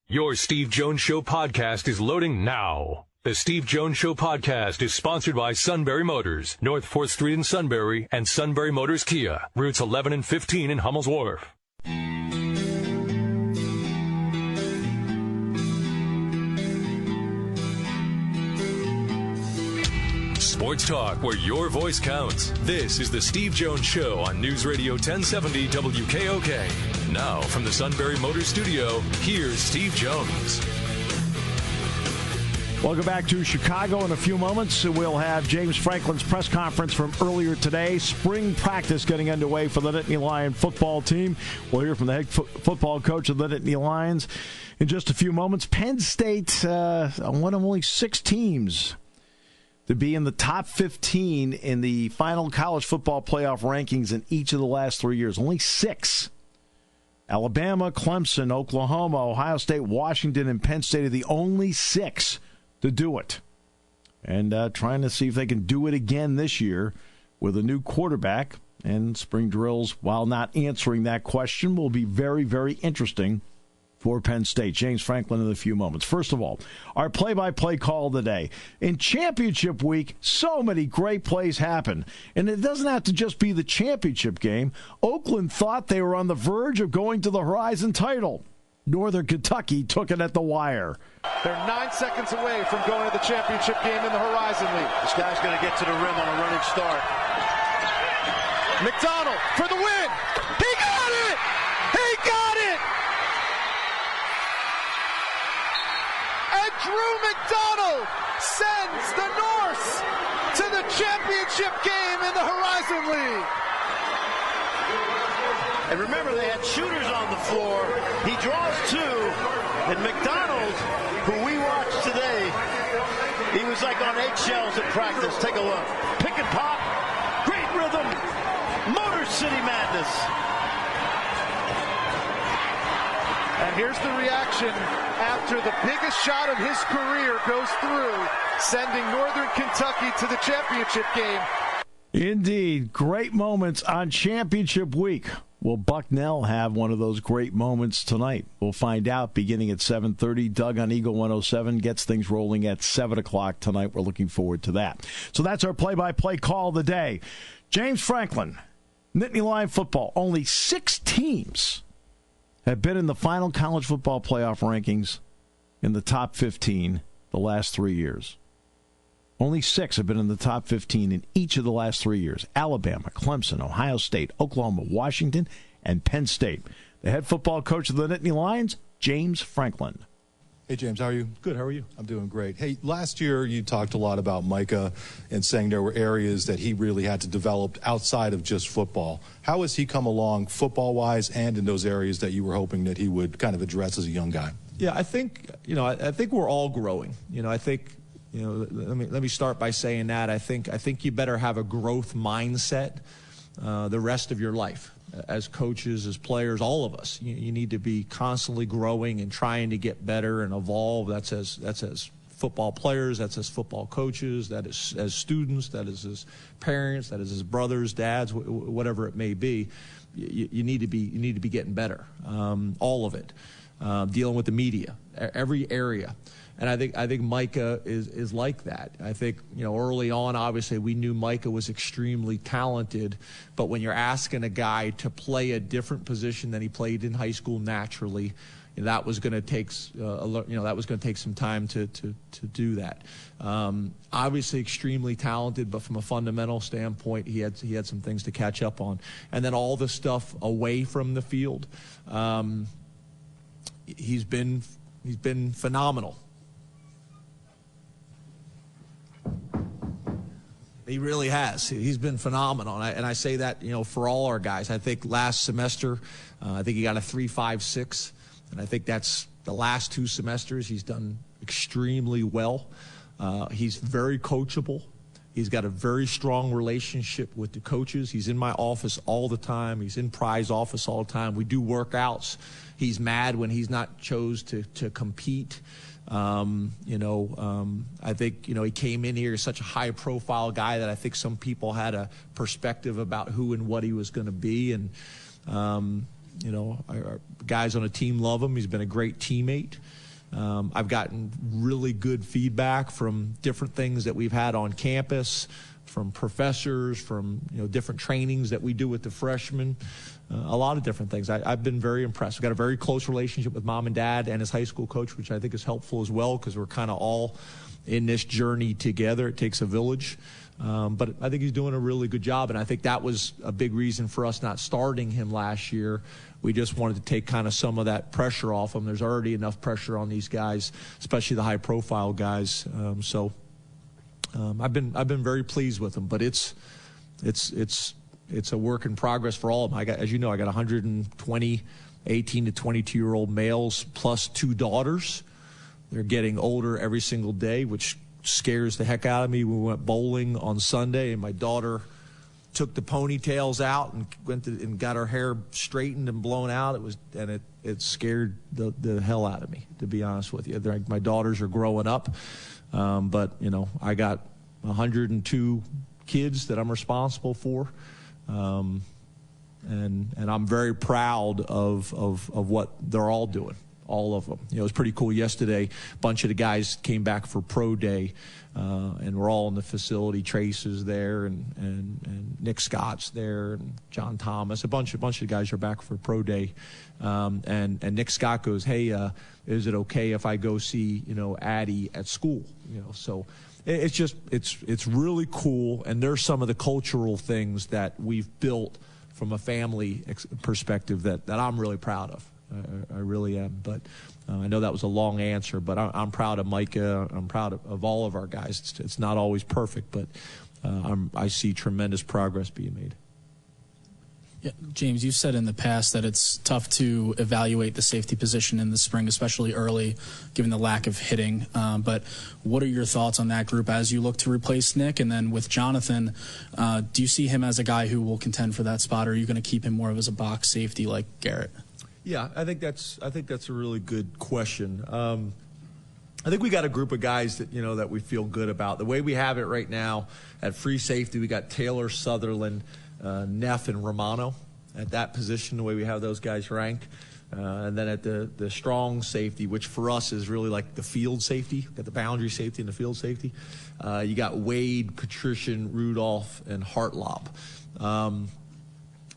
Your Steve Jones Show podcast is loading now. The Steve Jones Show podcast is sponsored by Sunbury Motors, North 4th Street in Sunbury, and Sunbury Motors Kia, routes 11 and 15 in Hummel's Wharf. Sports talk where your voice counts. This is the Steve Jones Show on News Radio 1070 WKOK. Now from the Sunbury Motors Studio, here's Steve Jones. Welcome back to Chicago. In a few moments, we'll have James Franklin's press conference from earlier today. Spring practice getting underway for the Nittany Lion football team. We'll hear from the head football coach of the Nittany Lions in just a few moments. Penn State, one of only 6 teams to be in the top 15 in the final college football playoff rankings in each of the last 3 years. Only 6. Alabama, Clemson, Oklahoma, Ohio State, Washington, and Penn State are the only 6 to do it. And trying to see if they can do it again this year with a new quarterback. And spring drills, while not answering that question, will be very, very interesting for Penn State. James Franklin in a few moments. First of all, our play-by-play call of the day. In championship week, so many great plays happen. And it doesn't have to just be the championship game. Oakland thought they were on the verge of going to the Horizon title. Northern Kentucky took it at the wire. They're 9 seconds away from going to the championship game in the Horizon League. This guy's going to get to the rim on a running start. McDonald for the win. He got it! He got it! And Drew McDonald sends the Norse to the championship game in the Horizon League. And remember, they had shooters on the floor. He draws 2. And McDonald, who we watched today, he was like on eggshells at practice. Take a look. Pick and pop. Great rhythm. Motor City Madness. And here's the reaction after the biggest shot of his career goes through, sending Northern Kentucky to the championship game. Indeed, great moments on championship week. Will Bucknell have one of those great moments tonight? We'll find out beginning at 7:30. Doug on Eagle 107 gets things rolling at 7 o'clock tonight. We're looking forward to that. So that's our play-by-play call of the day. James Franklin, Nittany Lion football. Only 6 teams have been in the final college football playoff rankings in the top 15 the last 3 years. Only 6 have been in the top 15 in each of the last 3 years. Alabama, Clemson, Ohio State, Oklahoma, Washington, and Penn State. The head football coach of the Nittany Lions, James Franklin. Hey, James, how are you? Good, how are you? I'm doing great. Hey, last year you talked a lot about Micah and saying there were areas that he really had to develop outside of just football. How has he come along football-wise and in those areas that you were hoping that he would kind of address as a young guy? Yeah, I think we're all growing. Let me start by saying that I think you better have a growth mindset the rest of your life. As coaches, as players, all of us, you need to be constantly growing and trying to get better and evolve. That's as football players, that's as football coaches, that is as students, that is as parents, that is as brothers, dads, whatever it may be. You need to be getting better. All of it. Dealing with the media, every area. And I think Micah is like that. I think, early on, obviously, we knew Micah was extremely talented. But when you're asking a guy to play a different position than he played in high school naturally, that was going to take some time to do that. Obviously, extremely talented, but from a fundamental standpoint, he had some things to catch up on. And then all the stuff away from the field, he's been phenomenal. He really has. He's been phenomenal. And I say that, for all our guys. I think last semester, I think he got a 3.56. And I think that's the last 2 semesters he's done extremely well. He's very coachable. He's got a very strong relationship with the coaches. He's in my office all the time. He's in Pry's office all the time. We do workouts. He's mad when he's not chose to compete. I think, he came in here as such a high-profile guy that I think some people had a perspective about who and what he was going to be. And, our guys on the team love him. He's been a great teammate. I've gotten really good feedback from different things that we've had on campus, from professors, from different trainings that we do with the freshmen, a lot of different things. I've been very impressed. We've got a very close relationship with mom and dad and his high school coach, which I think is helpful as well, because we're kind of all in this journey together. It takes a village. But I think he's doing a really good job, and I think that was a big reason for us not starting him last year. We just wanted to take kind of some of that pressure off him. There's already enough pressure on these guys, especially the high-profile guys. I've been very pleased with them, but it's a work in progress for all of them. As you know, I got 120 18 to 22-year-old males plus 2 daughters. They're getting older every single day, which scares the heck out of me. We went bowling on Sunday, and my daughter took the ponytails out and and got her hair straightened and blown out. It scared the hell out of me, to be honest with you. My daughters are growing up, but I got 102 kids that I'm responsible for, and I'm very proud of what they're all doing. All of them. It was pretty cool yesterday. A bunch of the guys came back for pro day, and we're all in the facility. Trace is there, and Nick Scott's there, and John Thomas. A bunch of guys are back for pro day, and Nick Scott goes, "Hey, is it okay if I go see Addie at school?" So it's really cool, and there's some of the cultural things that we've built from a family perspective that I'm really proud of. I really am, but I know that was a long answer, but I'm proud of Micah. I'm proud of all of our guys. It's not always perfect, but I see tremendous progress being made. Yeah, James, you've said in the past that it's tough to evaluate the safety position in the spring, especially early, given the lack of hitting. But what are your thoughts on that group as you look to replace Nick? And then with Jonathan, do you see him as a guy who will contend for that spot, or are you going to keep him more of as a box safety like Garrett? Yeah, I think that's a really good question. I think we got a group of guys that we feel good about. The way we have it right now at free safety, we got Taylor, Sutherland, Neff, and Romano at that position. The way we have those guys ranked, and then at the strong safety, which for us is really like the field safety, got the boundary safety and the field safety. You got Wade, Patrician, Rudolph, and Hartlob.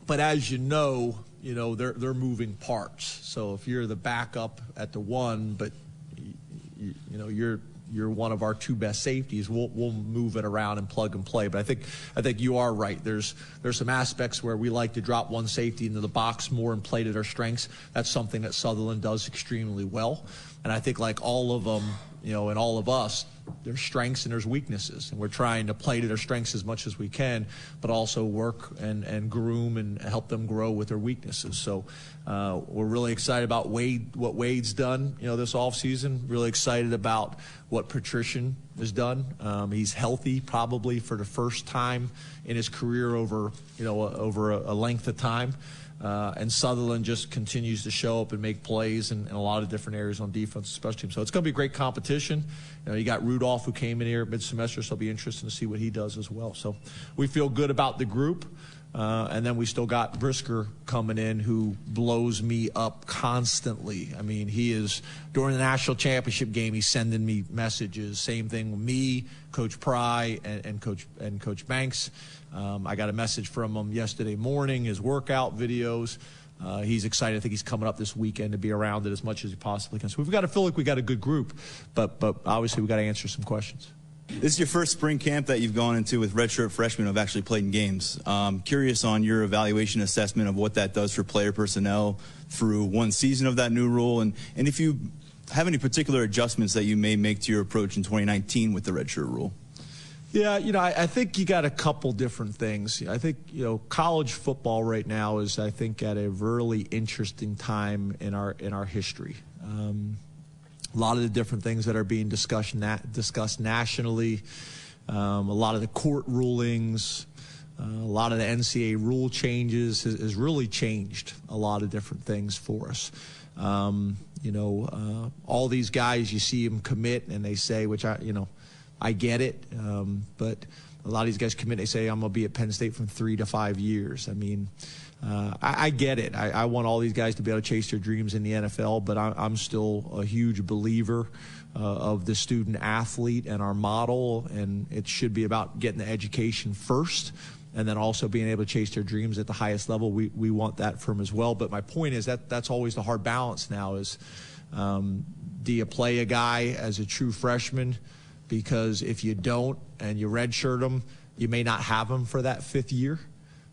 But as you know, they're moving parts. So if you're the backup at the 1, but you're one of our 2 best safeties, we'll move it around and plug and play. But I think you are right. There's some aspects where we like to drop one safety into the box more and play to their strengths. That's something that Sutherland does extremely well. And I think like all of them, and all of us, there's strengths and there's weaknesses, and we're trying to play to their strengths as much as we can, but also work and groom and help them grow with their weaknesses. So we're really excited about what Wade's done, this offseason. Really excited about what Patrician has done. He's healthy probably for the first time in his career over a length of time. And Sutherland just continues to show up and make plays in a lot of different areas on defense, special teams. So it's going to be a great competition. You got Rudolph, who came in here mid-semester, so it'll be interesting to see what he does as well. So we feel good about the group. And then we still got Brisker coming in, who blows me up constantly. I mean, he is, during the national championship game, he's sending me messages. Same thing with me, Coach Pry, and Coach Banks. I got a message from him yesterday morning, his workout videos. He's excited. I think he's coming up this weekend to be around it as much as he possibly can. So we've got to feel like we got a good group, but obviously we've got to answer some questions. This is your first spring camp that you've gone into with redshirt freshmen who have actually played in games. Curious on your evaluation assessment of what that does for player personnel through one season of that new rule, and if you have any particular adjustments that you may make to your approach in 2019 with the redshirt rule. Yeah, I think you got a couple different things. I think, college football right now is, I think, at a really interesting time in our history. A lot of the different things that are being discussed nationally, a lot of the court rulings, a lot of the NCAA rule changes has really changed a lot of different things for us. All these guys, you see them commit and they say, which I get it, but a lot of these guys commit, they say, I'm going to be at Penn State from 3 to 5 years. I mean, I get it. I want all these guys to be able to chase their dreams in the NFL, but I'm still a huge believer of the student athlete and our model, and it should be about getting the education first and then also being able to chase their dreams at the highest level. We want that from as well. But my point is that's always the hard balance now is, do you play a guy as a true freshman? Because if you don't and you redshirt him, you may not have him for that 5th year.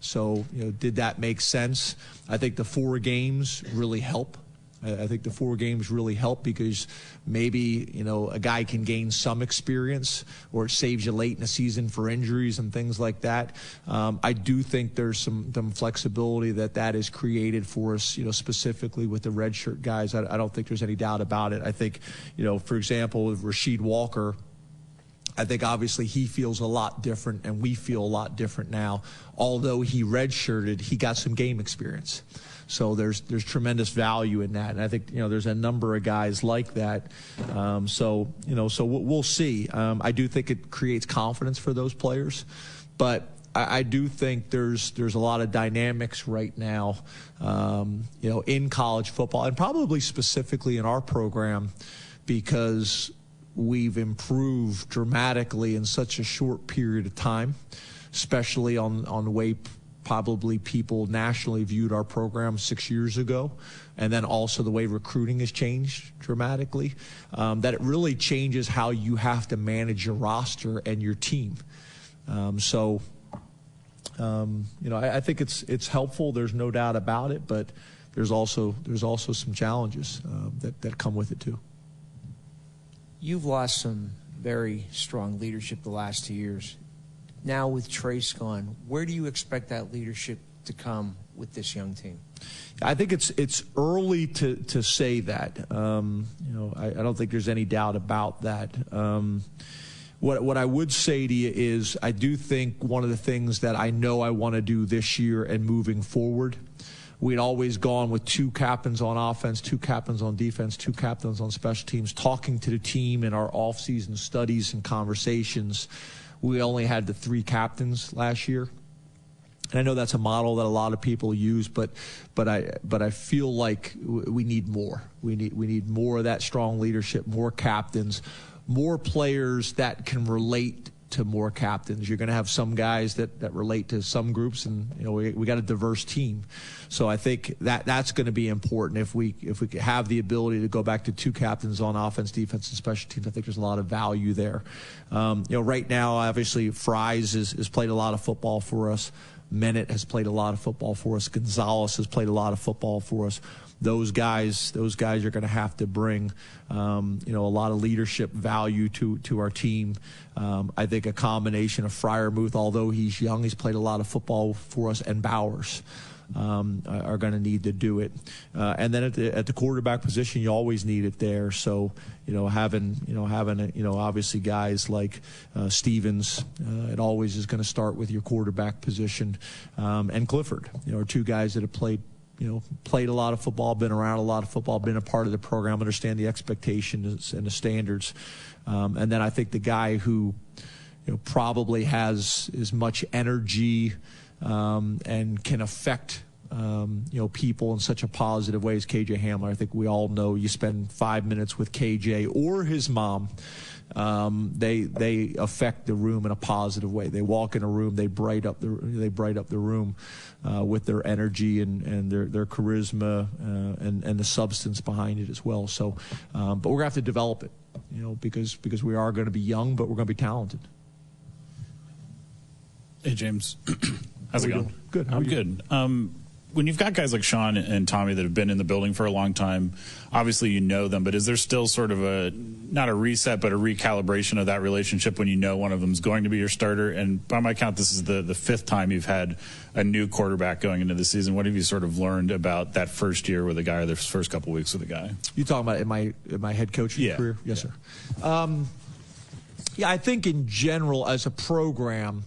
So, did that make sense? I think the 4 games really help. I think the 4 games really help because maybe, a guy can gain some experience or it saves you late in the season for injuries and things like that. I do think there's some flexibility that is created for us, specifically with the redshirt guys. I don't think there's any doubt about it. I think, for example, with Rasheed Walker, I think obviously he feels a lot different and we feel a lot different now. Although he redshirted, he got some game experience. So there's tremendous value in that. And I think, there's a number of guys like that. So we'll see. I do think it creates confidence for those players. But I do think there's a lot of dynamics right now, in college football and probably specifically in our program because we've improved dramatically in such a short period of time, especially on the way probably people nationally viewed our program 6 years ago, and then also the way recruiting has changed dramatically, that it really changes how you have to manage your roster and your team. I think it's helpful. There's no doubt about it, but there's also some challenges that come with it too. You've lost some very strong leadership the last 2 years. Now with Trace gone, where do you expect that leadership to come with this young team? I think it's early to say that. I don't think there's any doubt about that. What I would say to you is I do think one of the things that I know I want to do this year and moving forward, we'd always gone with 2 captains on offense, 2 captains on defense, 2 captains on special teams, talking to the team in our off-season studies and conversations. We only had the 3 captains last year. And I know that's a model that a lot of people use, but I feel like we need more. We need more of that strong leadership, more captains, more players that can relate to more captains. You're going to have some guys that relate to some groups, and we got a diverse team. So I think that's going to be important. If we have the ability to go back to 2 captains on offense, defense, and special teams, I think there's a lot of value there. Right now, obviously, Fries has played a lot of football for us. Mennett has played a lot of football for us. Gonzalez has played a lot of football for us. Those guys are going to have to bring, a lot of leadership value to our team. I think a combination of Freiermuth, although he's young, he's played a lot of football for us, and Bowers are going to need to do it. And then at the quarterback position, you always need it there. So, having obviously guys like Stevens, it always is going to start with your quarterback position, and Clifford, are 2 guys that have played a lot of football, been around a lot of football, been a part of the program, understand the expectations and the standards. And then I think the guy who, probably has as much energy and can affect, people in such a positive way as KJ Hamler. I think we all know you spend 5 minutes with KJ or his mom, they affect the room in a positive way. They walk in a room, they bright up the room with their energy and their charisma and the substance behind it as well. So, but we're gonna have to develop it, because we are going to be young, but we're going to be talented. Hey James, how's it going? Good. I'm good. When you've got guys like Sean and Tommy that have been in the building for a long time, obviously you know them, but is there still sort of not a reset, but a recalibration of that relationship when you know one of them is going to be your starter? And by my count, this is the 5th time you've had a new quarterback going into the season. What have you sort of learned about that first year with a guy or the first couple of weeks with a guy? You talking about in my head coaching career? Yes, sir. I think in general as a program,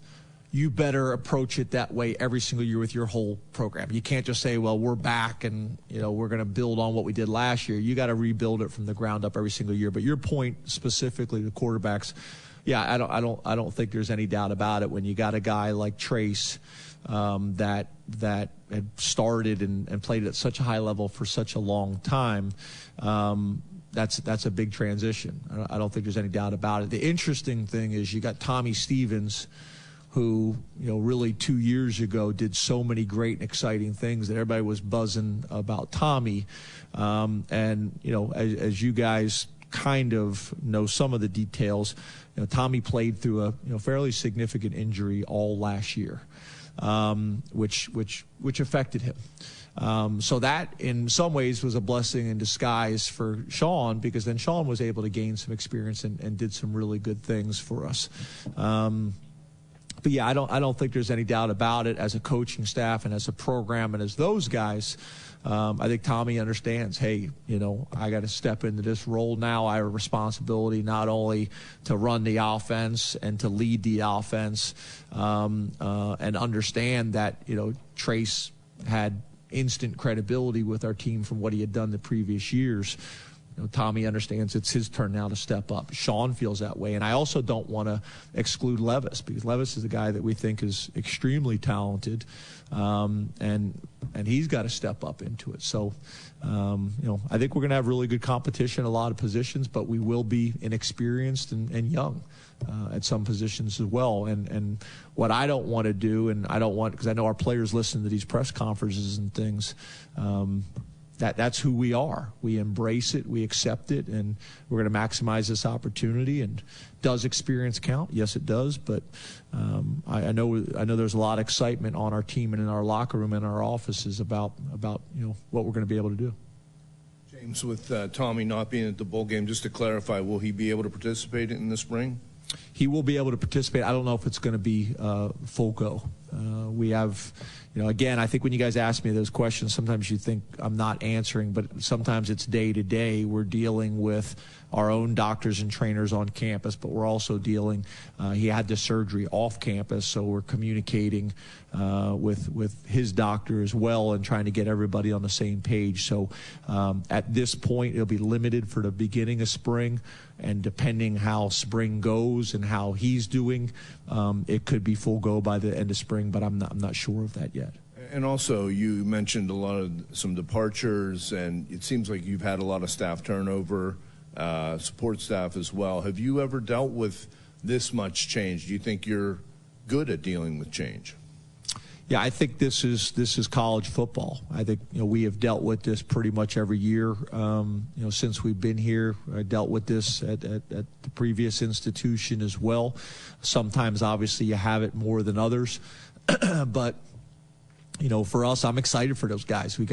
you better approach it that way every single year with your whole program. You can't just say, well, we're back and, we're going to build on what we did last year. You got to rebuild it from the ground up every single year. But your point specifically to quarterbacks, I don't think there's any doubt about it. When you got a guy like Trace, that started and played at such a high level for such a long time, that's a big transition. I don't think there's any doubt about it. The interesting thing is you got Tommy Stevens, who, really 2 years ago did so many great and exciting things that everybody was buzzing about Tommy. And, as you guys kind of know some of the details, Tommy played through a fairly significant injury all last year, which affected him. So that in some ways was a blessing in disguise for Sean, because then Sean was able to gain some experience and did some really good things for us. But yeah, I don't think there's any doubt about it. As a coaching staff and as a program and as those guys, I think Tommy understands, hey, I got to step into this role now. I have a responsibility not only to run the offense and to lead the offense, and understand that, Trace had instant credibility with our team from what he had done the previous years. Tommy understands it's his turn now to step up. Sean feels that way. And I also don't want to exclude Levis, because Levis is a guy that we think is extremely talented, and he's got to step up into it. So, I think we're going to have really good competition in a lot of positions, but we will be inexperienced and young at some positions as well. And what I don't want to do, and I don't want, because I know our players listen to these press conferences and things, that's who we are. We embrace it, we accept it, and we're going to maximize this opportunity. And does experience count? Yes, it does. But I know there's a lot of excitement on our team and in our locker room and our offices about what we're going to be able to do. James, with Tommy not being at the bowl game, just to clarify, will he be able to participate in the spring? He will be able to participate. I don't know if it's going to be full go. We have, again, I think when you guys ask me those questions, sometimes you think I'm not answering, but sometimes it's day to day. We're dealing with our own doctors and trainers on campus, but we're also dealing, he had the surgery off campus, so we're communicating with his doctor as well and trying to get everybody on the same page. So at this point, it'll be limited for the beginning of spring, and depending how spring goes and how he's doing, it could be full go by the end of spring, but I'm not sure of that yet. And also, you mentioned some departures, and it seems like you've had a lot of staff turnover, support staff as well. Have you ever dealt with this much change? Do you think you're good at dealing with change? Yeah, I think this is college football. I think we have dealt with this pretty much every year since we've been here. I dealt with this at the previous institution as well. Sometimes, obviously, you have it more than others, but for us, I'm excited for those guys. We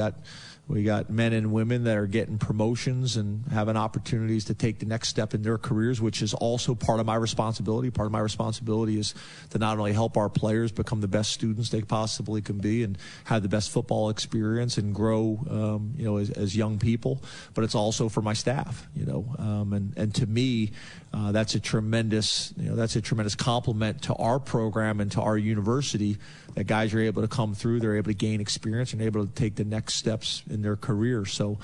got men and women that are getting promotions and having opportunities to take the next step in their careers, which is also part of my responsibility. Part of my responsibility is to not only help our players become the best students they possibly can be and have the best football experience and grow, as young people, but it's also for my staff, and to me, that's a tremendous compliment to our program and to our university, that guys are able to come through, they're able to gain experience and able to take the next steps in their career. So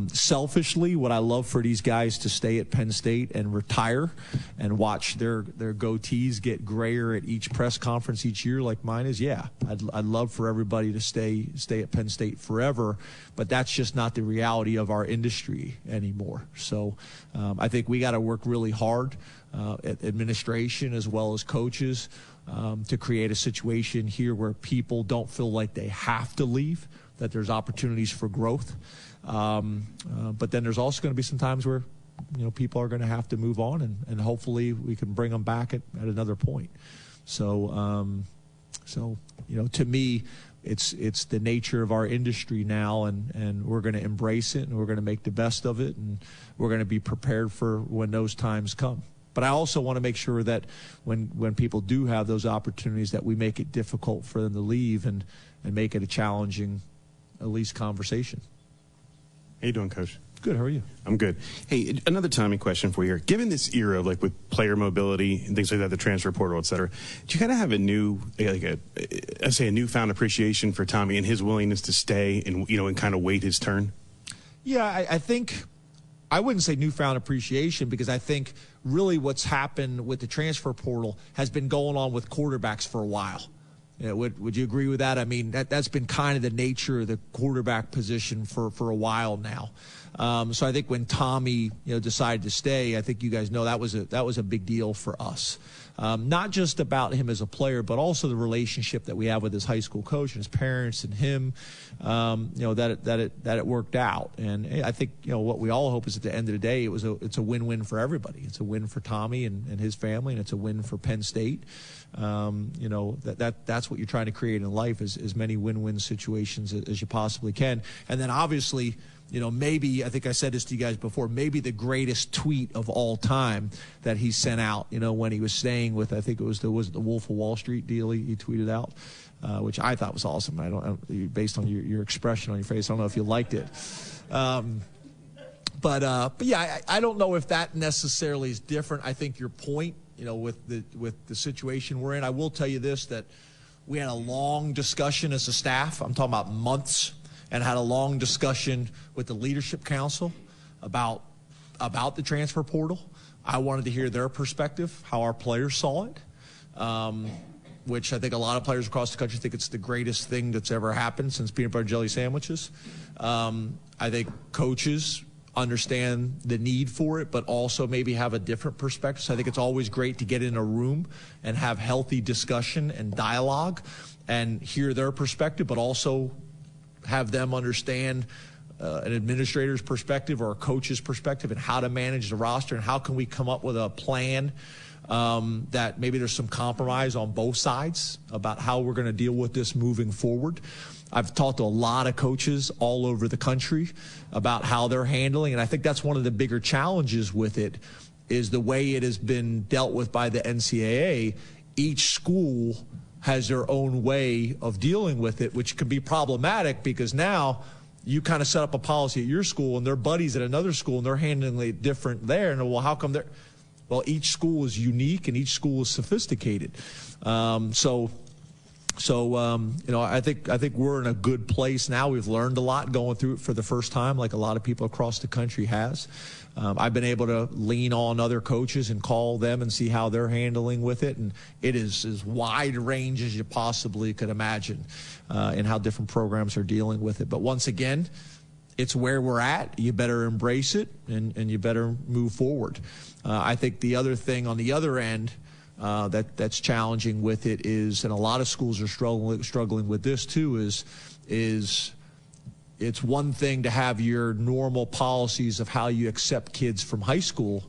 selfishly, what I love for these guys to stay at Penn State and retire and watch their goatees get grayer at each press conference each year like mine is, yeah, I'd love for everybody to stay at Penn State forever, but that's just not the reality of our industry anymore. So I think we got to work really hard, administration as well as coaches, to create a situation here where people don't feel like they have to leave, that there's opportunities for growth. But then there's also going to be some times where, people are going to have to move on, and hopefully we can bring them back at another point. So, to me, it's the nature of our industry now, and we're going to embrace it, and we're going to make the best of it, and we're going to be prepared for when those times come. But I also want to make sure that when people do have those opportunities, that we make it difficult for them to leave and make it a challenging, at least, conversation. How you doing, Coach? Good. How are you? I'm good. Hey, another Tommy question for you here. Given this era of with player mobility and things like that, the transfer portal, et cetera, do you kind of have a newfound appreciation for Tommy and his willingness to stay and kind of wait his turn? Yeah, I think I wouldn't say newfound appreciation, because I think really what's happened with the transfer portal has been going on with quarterbacks for a while. Would you agree with that? I mean, that's been kind of the nature of the quarterback position for a while now. So I think when Tommy decided to stay, I think you guys know that was a big deal for us. Not just about him as a player, but also the relationship that we have with his high school coach and his parents and him. That it worked out, and I think what we all hope is at the end of the day it's a win-win for everybody. It's a win for Tommy and his family, and it's a win for Penn State. That's what you're trying to create in life is as many win-win situations as you possibly can, and then obviously. Maybe, I think I said this to you guys before, maybe the greatest tweet of all time that he sent out, when he was staying with, I think it was the Wolf of Wall Street deal he tweeted out, which I thought was awesome. I don't based on your expression on your face, I don't know if you liked it. But yeah, I don't know if that necessarily is different. I think your point, with the situation we're in, I will tell you this, that we had a long discussion as a staff. I'm talking about months. And had a long discussion with the Leadership Council about the transfer portal. I wanted to hear their perspective, how our players saw it, which I think a lot of players across the country think it's the greatest thing that's ever happened since peanut butter and jelly sandwiches. I think coaches understand the need for it, but also maybe have a different perspective. So I think it's always great to get in a room and have healthy discussion and dialogue and hear their perspective, but also have them understand an administrator's perspective or a coach's perspective and how to manage the roster and how can we come up with a plan that maybe there's some compromise on both sides about how we're going to deal with this moving forward. I've talked to a lot of coaches all over the country about how they're handling, and I think that's one of the bigger challenges with it is the way it has been dealt with by the NCAA. Each school has their own way of dealing with it, which can be problematic because now you kind of set up a policy at your school and their buddies at another school and they're handling it different there. And well, how come they're? Well, each school is unique and each school is sophisticated. So I think we're in a good place now. We've learned a lot going through it for the first time, like a lot of people across the country has. I've been able to lean on other coaches and call them and see how they're handling with it, and it is as wide range as you possibly could imagine in how different programs are dealing with it. But once again, it's where we're at. You better embrace it, and you better move forward. I think the other thing on the other end that's challenging with it is, and a lot of schools are struggling with this too, is it's one thing to have your normal policies of how you accept kids from high school,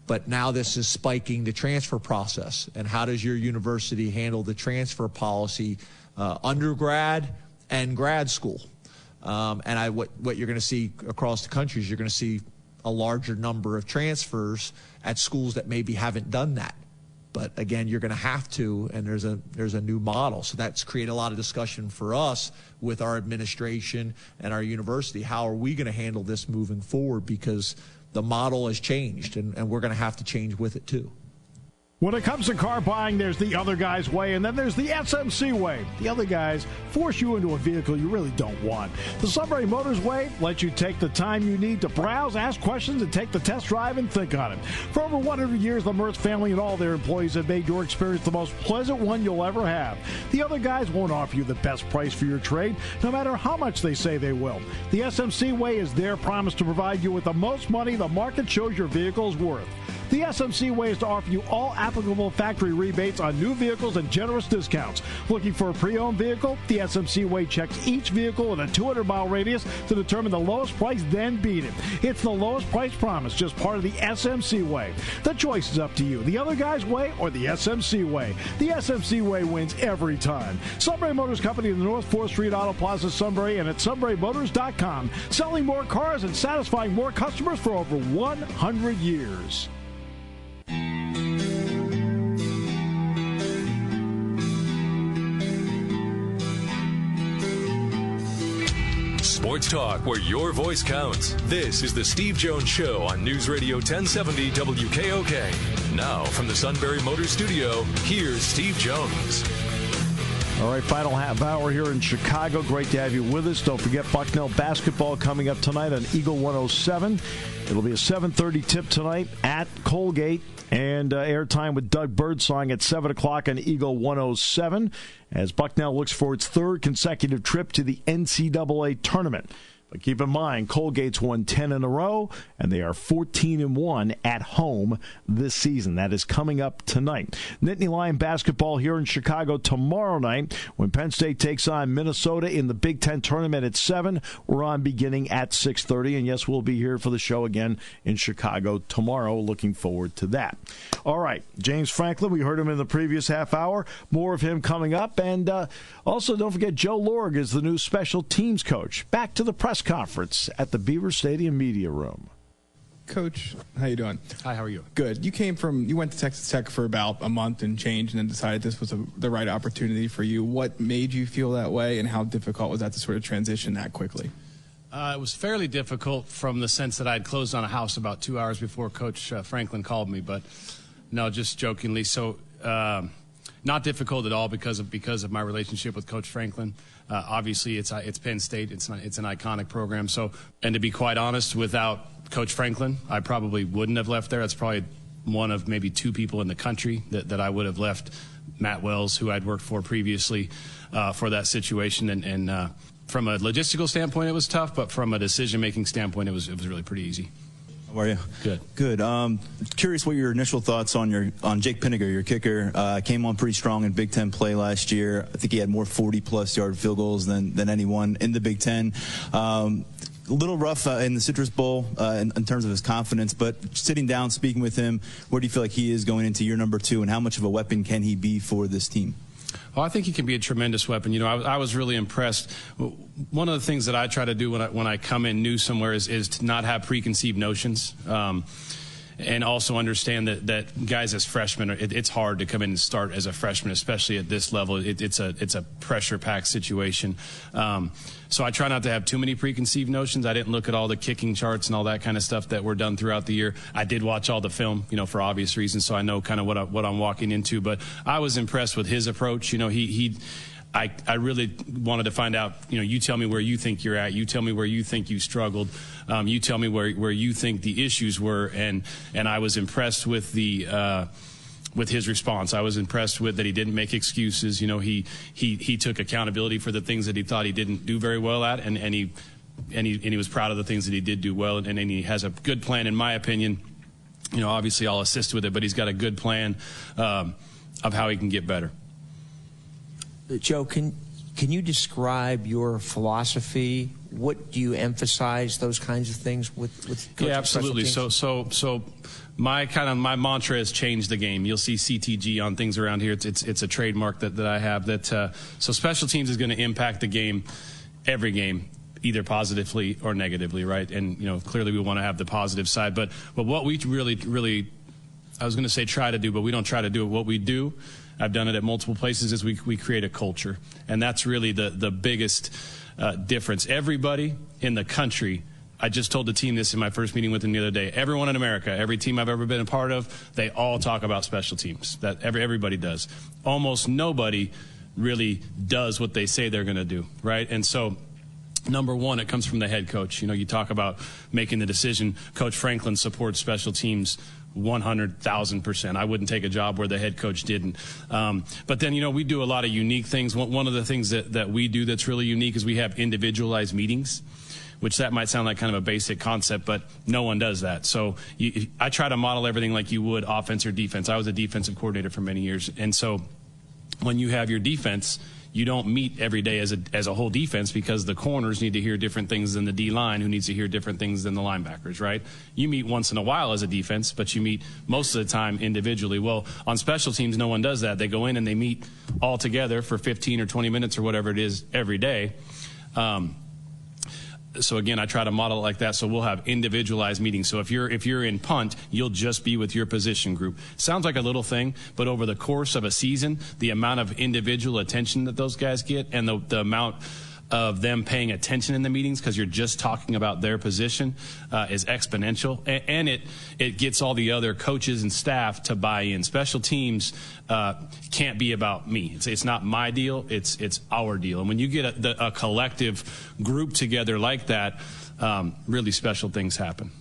but now this is spiking the transfer process. And how does your university handle the transfer policy, undergrad and grad school? And what you're going to see across the country is you're going to see a larger number of transfers at schools that maybe haven't done that. But again, you're going to have to, and there's a new model. So that's created a lot of discussion for us with our administration and our university. How are we going to handle this moving forward? Because the model has changed, and we're going to have to change with it too. When it comes to car buying, there's the other guy's way, and then there's the SMC way. The other guys force you into a vehicle you really don't want. The Sunbury Motors way lets you take the time you need to browse, ask questions, and take the test drive and think on it. For over 100 years, the Mertz family and all their employees have made your experience the most pleasant one you'll ever have. The other guys won't offer you the best price for your trade, no matter how much they say they will. The SMC way is their promise to provide you with the most money the market shows your vehicle is worth. The SMC way is to offer you all applicable factory rebates on new vehicles and generous discounts. Looking for a pre-owned vehicle? The SMC way checks each vehicle in a 200-mile radius to determine the lowest price, then beat it. It's the lowest price promise, just part of the SMC way. The choice is up to you, the other guy's way or the SMC way. The SMC way wins every time. Sunbury Motors Company in the North 4th Street Auto Plaza, Sunbury, and at sunburymotors.com. Selling more cars and satisfying more customers for over 100 years. Sports talk where your voice counts. This is the Steve Jones Show on News Radio 1070 WKOK. Now from the Sunbury Motors Studio, here's Steve Jones. All right, final half hour here in Chicago. Great to have you with us. Don't forget Bucknell basketball coming up tonight on Eagle 107. It'll be a 7:30 tip tonight at Colgate, and airtime with Doug Birdsong at 7 o'clock on Eagle 107 as Bucknell looks for its third consecutive trip to the NCAA tournament. But keep in mind, Colgate's won 10 in a row, and they are 14-1 at home this season. That is coming up tonight. Nittany Lion basketball here in Chicago tomorrow night when Penn State takes on Minnesota in the Big Ten tournament at 7. We're on beginning at 6:30, and yes, we'll be here for the show again in Chicago tomorrow. Looking forward to that. All right, James Franklin, we heard him in the previous half hour. More of him coming up, and also don't forget Joe Lorig is the new special teams coach. Back to the press conference at the Beaver Stadium Media Room. Coach, how you doing? Hi, how are you? Good. You went to Texas Tech for about a month and change, and then decided this was the right opportunity for you. What made you feel that way, and how difficult was that to sort of transition that quickly? It was fairly difficult from the sense that I had closed on a house about 2 hours before Coach Franklin called me, but no, just jokingly. So not difficult at all because of my relationship with Coach Franklin. Obviously, it's Penn State. It's an iconic program. So, and to be quite honest, without Coach Franklin, I probably wouldn't have left there. That's probably one of maybe two people in the country that I would have left. Matt Wells, who I'd worked for previously, for that situation. And from a logistical standpoint, it was tough, but from a decision-making standpoint, it was really pretty easy. How are you? Good. Good. Curious what your initial thoughts on Jake Pinniger, your kicker. Came on pretty strong in Big Ten play last year. I think he had more 40-plus yard field goals than anyone in the Big Ten. A little rough in the Citrus Bowl in terms of his confidence, but sitting down, speaking with him, where do you feel like he is going into year number 2, and how much of a weapon can he be for this team? Oh, I think he can be a tremendous weapon. You know, I was really impressed. One of the things that I try to do when I come in new somewhere is to not have preconceived notions, and also understand that guys as freshmen, it's hard to come in and start as a freshman, especially at this level. It's a pressure-packed situation. So I try not to have too many preconceived notions. I didn't look at all the kicking charts and all that kind of stuff that were done throughout the year. I did watch all the film, you know, for obvious reasons, so I know kind of what I'm walking into. But I was impressed with his approach. You know, I really wanted to find out, you know, you tell me where you think you're at. You tell me where you think you struggled. You tell me where you think the issues were. And I was impressed with with his response. I was impressed with that he didn't make excuses. You know, he took accountability for the things that he thought he didn't do very well at, and he was proud of the things that he did do well, and he has a good plan, in my opinion. You know, obviously I'll assist with it, but he's got a good plan of how he can get better. Joe, can you describe your philosophy? What do you emphasize? Those kinds of things with coaching? Yeah, absolutely. So my mantra has changed the game. You'll see CTG on things around here. It's a trademark that I have. So special teams is going to impact the game, every game, either positively or negatively, right? And you know, clearly we want to have the positive side. But what we really, I was going to say try to do, but we don't try to do it. What we do, I've done it at multiple places, is we create a culture, and that's really the biggest difference. Everybody in the country, I just told the team this in my first meeting with them the other day, everyone in America, every team I've ever been a part of, they all talk about special teams. That everybody does. Almost nobody really does what they say they're going to do, right? And so number one, it comes from the head coach. You know, you talk about making the decision. Coach Franklin supports special teams 100,000%. I wouldn't take a job where the head coach didn't. But then, you know, we do a lot of unique things. One of the things that we do that's really unique is we have individualized meetings, which that might sound like kind of a basic concept, but no one does that. So I try to model everything like you would offense or defense. I was a defensive coordinator for many years. And so when you have your defense, you don't meet every day as a whole defense, because the corners need to hear different things than the D-line, who needs to hear different things than the linebackers, right? You meet once in a while as a defense, but you meet most of the time individually. Well, on special teams, no one does that. They go in and they meet all together for 15 or 20 minutes or whatever it is every day. So again, I try to model it like that. So we'll have individualized meetings. So if you're in punt, you'll just be with your position group. Sounds like a little thing, but over the course of a season, the amount of individual attention that those guys get, and the amount of them paying attention in the meetings, because you're just talking about their position, is exponential, and it gets all the other coaches and staff to buy in. Special teams can't be about me. It's not my deal. It's our deal. And when you get a collective group together like that, really special things happen.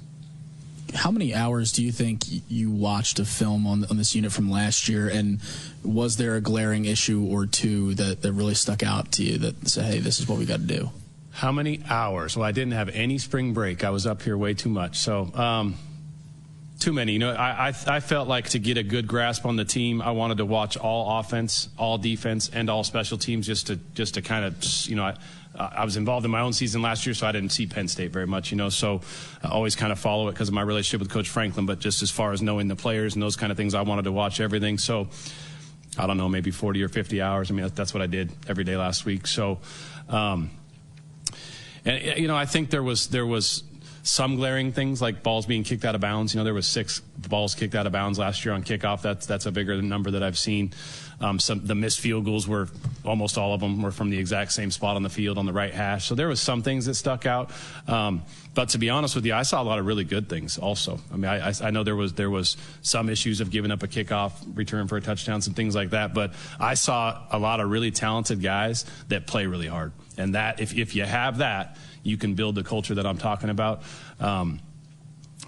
How many hours do you think you watched of film on this unit from last year, and was there a glaring issue or two that really stuck out to you that say, hey, this is what we got to do? How many hours? Well, I didn't have any spring break. I was up here way too much. So too many. You know, I felt like to get a good grasp on the team, I wanted to watch all offense, all defense, and all special teams just to kind of, you know, I was involved in my own season last year, so I didn't see Penn State very much, you know, so I always kind of follow it because of my relationship with Coach Franklin. But just as far as knowing the players and those kind of things, I wanted to watch everything. So I don't know, maybe 40 or 50 hours. I mean, that's what I did every day last week. So, and you know, I think there was some glaring things like balls being kicked out of bounds. You know, there was 6 balls kicked out of bounds last year on kickoff. That's a bigger number that I've seen. The missed field goals were almost all of them were from the exact same spot on the field on the right hash. So there was some things that stuck out. But to be honest with you, I saw a lot of really good things also. I mean, I know there was some issues of giving up a kickoff return for a touchdown, some things like that. But I saw a lot of really talented guys that play really hard. And that if you have that, you can build the culture that I'm talking about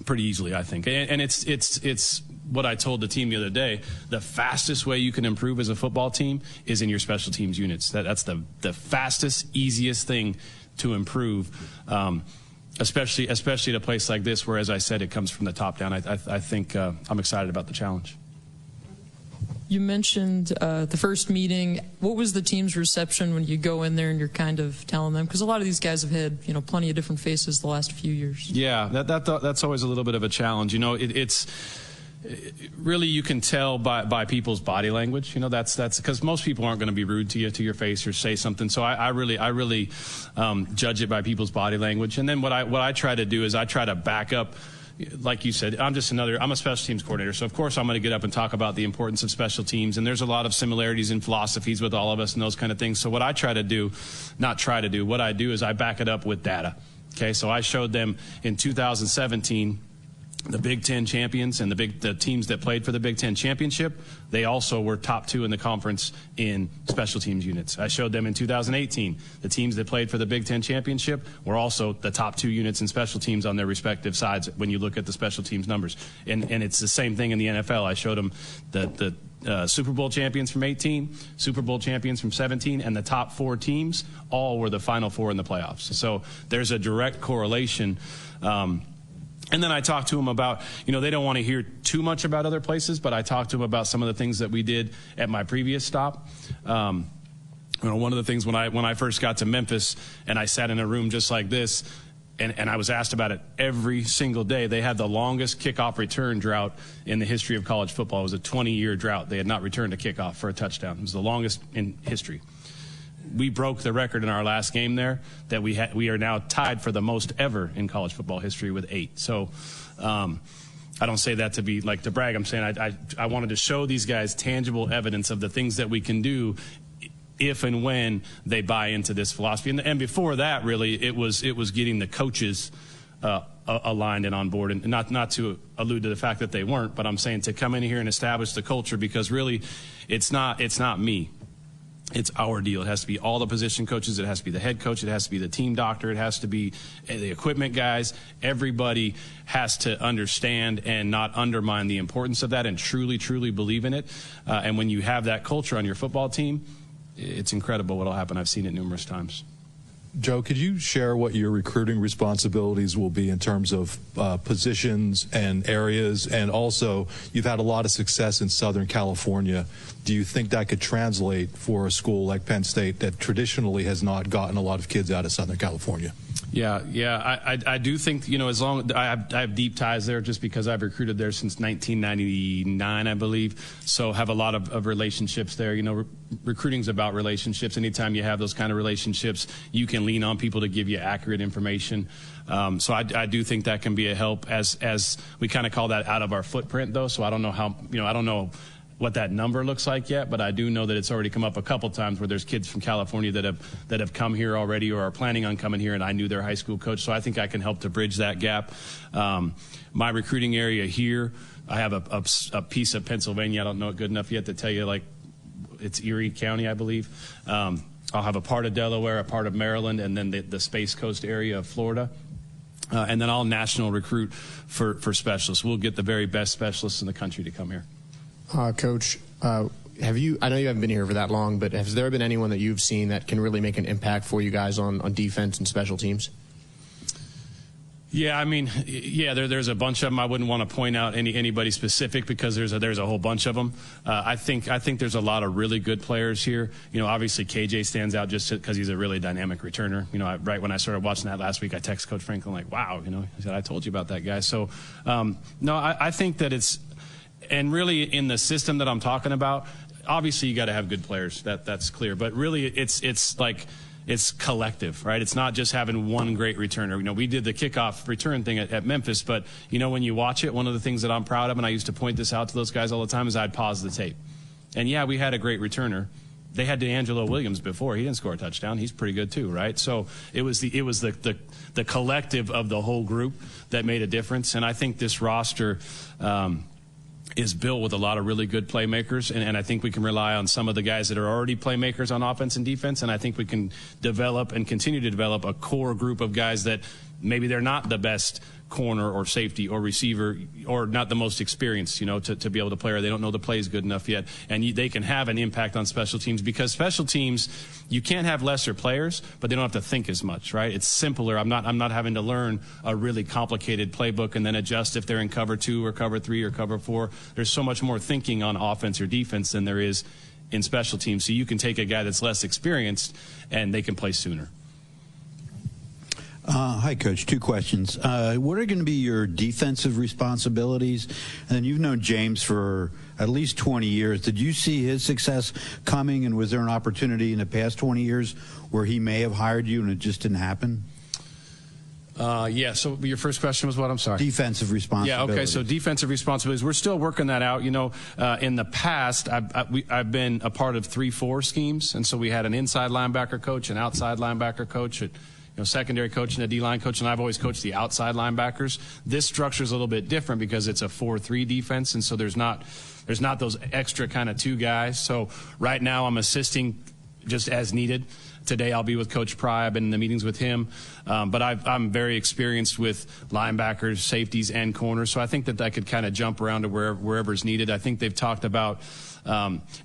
pretty easily, I think. And it's what I told the team the other day. The fastest way you can improve as a football team is in your special teams units. That's the fastest, easiest thing to improve, especially at a place like this where, as I said, it comes from the top down. I think I'm excited about the challenge. You mentioned the first meeting. What was the team's reception when you go in there and you're kind of telling them? Because a lot of these guys have had, you know, plenty of different faces the last few years. Yeah, that's always a little bit of a challenge. You know, it's really, you can tell by people's body language. You know, that's because most people aren't going to be rude to you to your face or say something. So I really judge it by people's body language. And then what I try to do is I try to back up. Like you said, I'm a special teams coordinator, so of course I'm going to get up and talk about the importance of special teams, and there's a lot of similarities in philosophies with all of us and those kind of things. So what I what I do is I back it up with data. Okay, so I showed them in 2017 the Big Ten champions and the teams that played for the Big Ten championship, they also were top 2 in the conference in special teams units. I showed them in 2018 the teams that played for the Big Ten championship were also the top 2 units in special teams on their respective sides when you look at the special teams numbers. And it's the same thing in the NFL. I showed them the Super Bowl champions from 18, Super Bowl champions from 17, and the top 4 teams all were the Final 4 in the playoffs. So there's a direct correlation. And then I talked to them about, you know, they don't want to hear too much about other places, but I talked to them about some of the things that we did at my previous stop. You know, one of the things when I first got to Memphis and I sat in a room just like this, and I was asked about it every single day. They had the longest kickoff return drought in the history of college football. It was a 20-year drought. They had not returned a kickoff for a touchdown. It was the longest in history. We broke the record in our last game there that we are now tied for the most ever in college football history with 8. So I don't say that to be like to brag. I'm saying I wanted to show these guys tangible evidence of the things that we can do if and when they buy into this philosophy. And before that, really, it was getting the coaches aligned and on board, and not to allude to the fact that they weren't, but I'm saying to come in here and establish the culture, because really it's not me. It's our deal. It has to be all the position coaches. It has to be the head coach. It has to be the team doctor. It has to be the equipment guys. Everybody has to understand and not undermine the importance of that and truly, truly believe in it. And when you have that culture on your football team, it's incredible what will happen. I've seen it numerous times. Joe, could you share what your recruiting responsibilities will be in terms of positions and areas? And also, you've had a lot of success in Southern California. Do you think that could translate for a school like Penn State that traditionally has not gotten a lot of kids out of Southern California? Yeah. I do think, you know, as long I have deep ties there just because I've recruited there since 1999, I believe. So have a lot of relationships there. You know, recruiting's about relationships. Anytime you have those kind of relationships, you can lean on people to give you accurate information. So I do think that can be a help as we kind of call that out of our footprint, though. So I don't know how, you know, I don't know what that number looks like yet, but I do know that it's already come up a couple times where there's kids from California that have come here already or are planning on coming here, and I knew their high school coach, so I think I can help to bridge that gap. My recruiting area here, I have a piece of Pennsylvania. I don't know it good enough yet to tell you, like, it's Erie County, I believe. I'll have a part of Delaware, a part of Maryland, and then the Space Coast area of Florida. And then I'll national recruit for specialists. We'll get the very best specialists in the country to come here. Coach, I know you haven't been here for that long, but has there been anyone that you've seen that can really make an impact for you guys on defense and special teams? Yeah, I mean, there's a bunch of them. I wouldn't want to point out anybody specific because there's a whole bunch of them. I think there's a lot of really good players here. Obviously KJ stands out just because he's a really dynamic returner. Right when I started watching that last week, I texted Coach Franklin like, "Wow," he said, "I told you about that guy." So, no, I think that it's, and really in the system that I'm talking about, obviously you got to have good players. That's clear. But really, it's like, it's collective, right? It's not just having one great returner. We did the kickoff return thing at Memphis, but when you watch it, one of the things that I'm proud of, and I used to point this out to those guys all the time, is I'd pause the tape. And yeah, we had a great returner. They had D'Angelo Williams before. He didn't score a touchdown. He's pretty good too, right? So it was the collective of the whole group that made a difference. And I think this roster is built with a lot of really good playmakers, and I think we can rely on some of the guys that are already playmakers on offense and defense, and I think we can develop and continue to develop a core group of guys that maybe they're not the best corner or safety or receiver or not the most experienced, to be able to play, or they don't know the plays good enough yet, and they can have an impact on special teams, because special teams, you can't have lesser players, but they don't have to think as much, right? It's simpler. I'm not having to learn a really complicated playbook and then adjust if they're in cover 2 or cover 3 or cover 4. There's so much more thinking on offense or defense than there is in special teams, so you can take a guy that's less experienced and they can play sooner. Hi, Coach. 2 questions. What are going to be your defensive responsibilities? And you've known James for at least 20 years. Did you see his success coming, and was there an opportunity in the past 20 years where he may have hired you and it just didn't happen? Yeah, so your first question was what? I'm sorry. Defensive responsibilities. Yeah, okay, so defensive responsibilities. We're still working that out. In the past, I've been a part of 3-4 schemes, and so we had an inside linebacker coach, an outside linebacker coach, secondary coach and a D-line coach, and I've always coached the outside linebackers. This structure is a little bit different because it's a 4-3 defense, and so there's not those extra kind of 2 guys. So right now I'm assisting just as needed. Today I'll be with Coach Pry. I've been in the meetings with him, but I'm very experienced with linebackers, safeties, and corners, so I think that I could kind of jump around to wherever's needed. I think they've talked about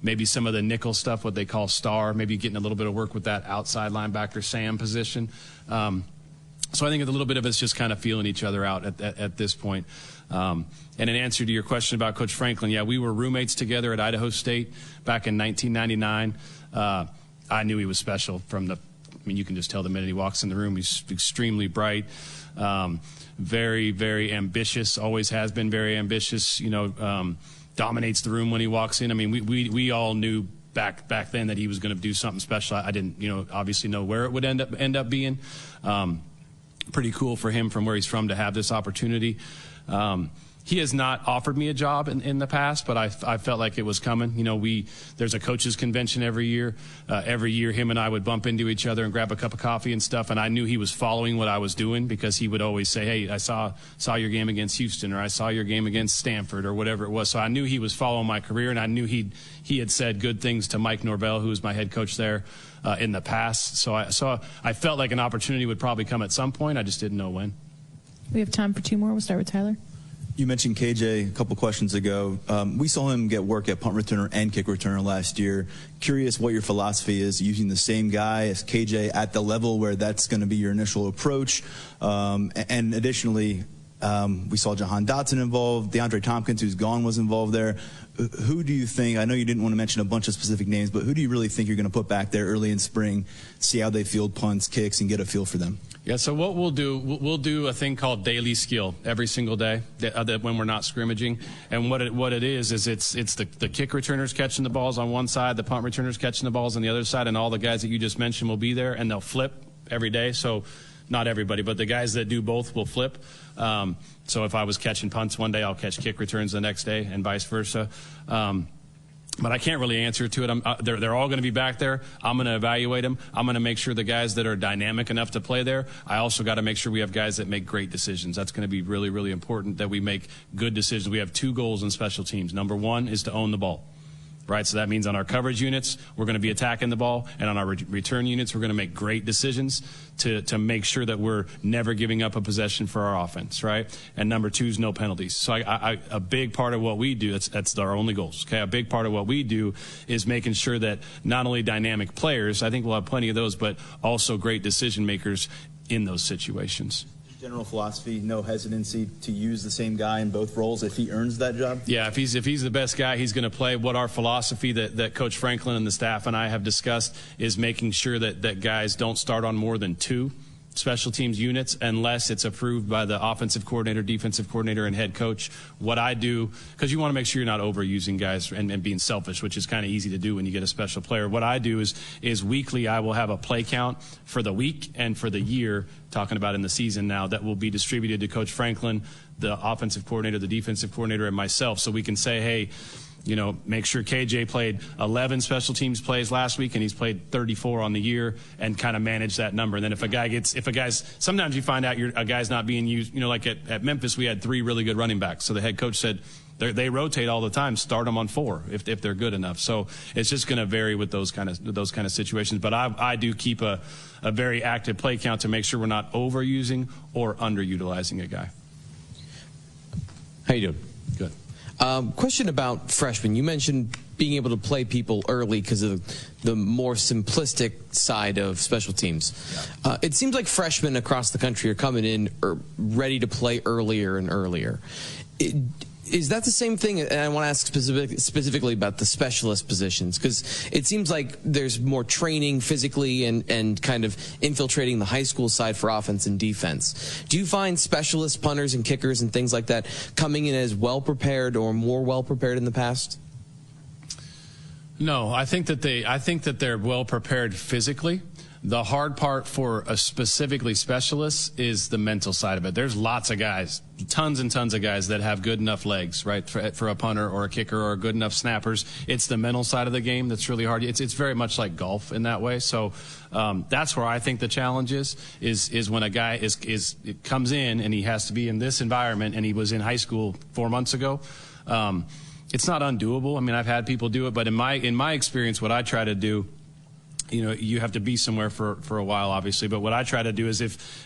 maybe some of the nickel stuff, what they call star, maybe getting a little bit of work with that outside linebacker Sam position. So I think a little bit of it's just kind of feeling each other out at this point. And in answer to your question about Coach Franklin, yeah, we were roommates together at Idaho State back in 1999. I knew he was special you can just tell the minute he walks in the room. He's extremely bright, very, very ambitious, always has been very ambitious, dominates the room when he walks in. I mean, we all knew back then that he was going to do something special. I didn't, obviously know where it would end up being. Pretty cool for him from where he's from to have this opportunity. He has not offered me a job in the past, but I felt like it was coming. There's a coaches convention every year. Every year, him and I would bump into each other and grab a cup of coffee and stuff. And I knew he was following what I was doing because he would always say, "Hey, I saw your game against Houston, or I saw your game against Stanford, or whatever it was." So I knew he was following my career, and I knew he had said good things to Mike Norvell, who was my head coach there in the past. So I felt like an opportunity would probably come at some point. I just didn't know when. We have time for 2 more. We'll start with Tyler. You mentioned KJ a couple questions ago. We saw him get work at punt returner and kick returner last year. Curious what your philosophy is, using the same guy as KJ at the level where that's going to be your initial approach. And additionally, we saw Jahan Dotson involved. DeAndre Tompkins, who's gone, was involved there. Who do you think, I know you didn't want to mention a bunch of specific names, but who do you really think you're going to put back there early in spring, see how they field punts, kicks, and get a feel for them? Yeah, so what we'll do a thing called daily skill every single day that when we're not scrimmaging. And what it is it's the kick returners catching the balls on one side, the punt returners catching the balls on the other side, and all the guys that you just mentioned will be there, and they'll flip every day. So not everybody, but the guys that do both will flip. So if I was catching punts one day, I'll catch kick returns the next day, and vice versa. But I can't really answer to it. They're all going to be back there. I'm going to evaluate them. I'm going to make sure the guys that are dynamic enough to play there. I also got to make sure we have guys that make great decisions. That's going to be really, really important that we make good decisions. We have 2 goals in special teams. Number 1 is to own the ball. Right, so that means on our coverage units, we're going to be attacking the ball, and on our return units, we're going to make great decisions to make sure that we're never giving up a possession for our offense, right? And number 2 is no penalties. So a big part of what we do, that's our only goals, okay? A big part of what we do is making sure that not only dynamic players, I think we'll have plenty of those, but also great decision makers in those situations. General philosophy, no hesitancy to use the same guy in both roles if he earns that job? Yeah, if he's the best guy, he's going to play. What our philosophy that Coach Franklin and the staff and I have discussed is making sure that guys don't start on more than 2 special teams units unless it's approved by the offensive coordinator, defensive coordinator, and head coach. What I do, because you want to make sure you're not overusing guys and being selfish, which is kind of easy to do when you get a special player. What I do is weekly I will have a play count for the week and for the year, talking about in the season now, that will be distributed to Coach Franklin, the offensive coordinator, the defensive coordinator, and myself, so we can say, hey, make sure KJ played 11 special teams plays last week and he's played 34 on the year, and kind of manage that number. And then if a guy's, sometimes you find out a guy's not being used, like at Memphis, we had 3 really good running backs. So the head coach said they rotate all the time, start them on 4 if they're good enough. So it's just going to vary with those kind of situations. But I do keep a very active play count to make sure we're not overusing or underutilizing a guy. How you doing? Good. Question about freshmen. You mentioned being able to play people early because of the more simplistic side of special teams. Yeah. It seems like freshmen across the country are coming in ready to play earlier and earlier. Is that the same thing? And I want to ask specifically about the specialist positions, because it seems like there's more training physically and kind of infiltrating the high school side for offense and defense. Do you find specialist punters and kickers and things like that coming in as well prepared or more well prepared in the past? No, I think that they're well prepared physically. The hard part for a specifically specialist is the mental side of it. There's lots of guys, tons and tons of guys that have good enough legs, right, for a punter or a kicker or good enough snappers. It's the mental side of the game that's really hard. It's very much like golf in that way. So that's where I think the challenge is when a guy comes in and he has to be in this environment, and he was in high school 4 months ago. It's not undoable. I mean, I've had people do it, but in my experience, what I try to do, you have to be somewhere for a while, obviously. But what I try to do is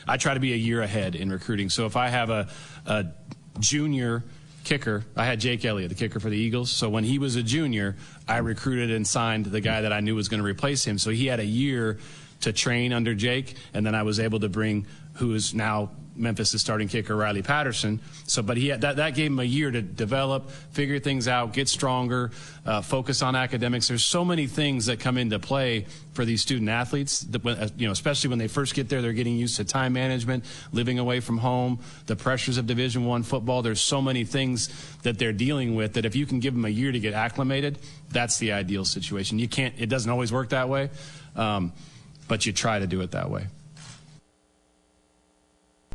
I try to be a year ahead in recruiting. So if I have a junior kicker, I had Jake Elliott, the kicker for the Eagles. So when he was a junior, I recruited and signed the guy that I knew was going to replace him. So he had a year to train under Jake, and then I was able to bring who is now Memphis' starting kicker, Riley Patterson. So, but that gave him a year to develop, figure things out, get stronger, focus on academics. There's so many things that come into play for these student athletes, especially when they first get there. They're getting used to time management, living away from home, the pressures of Division I football. There's so many things that they're dealing with that if you can give them a year to get acclimated, that's the ideal situation. It doesn't always work that way, but you try to do it that way.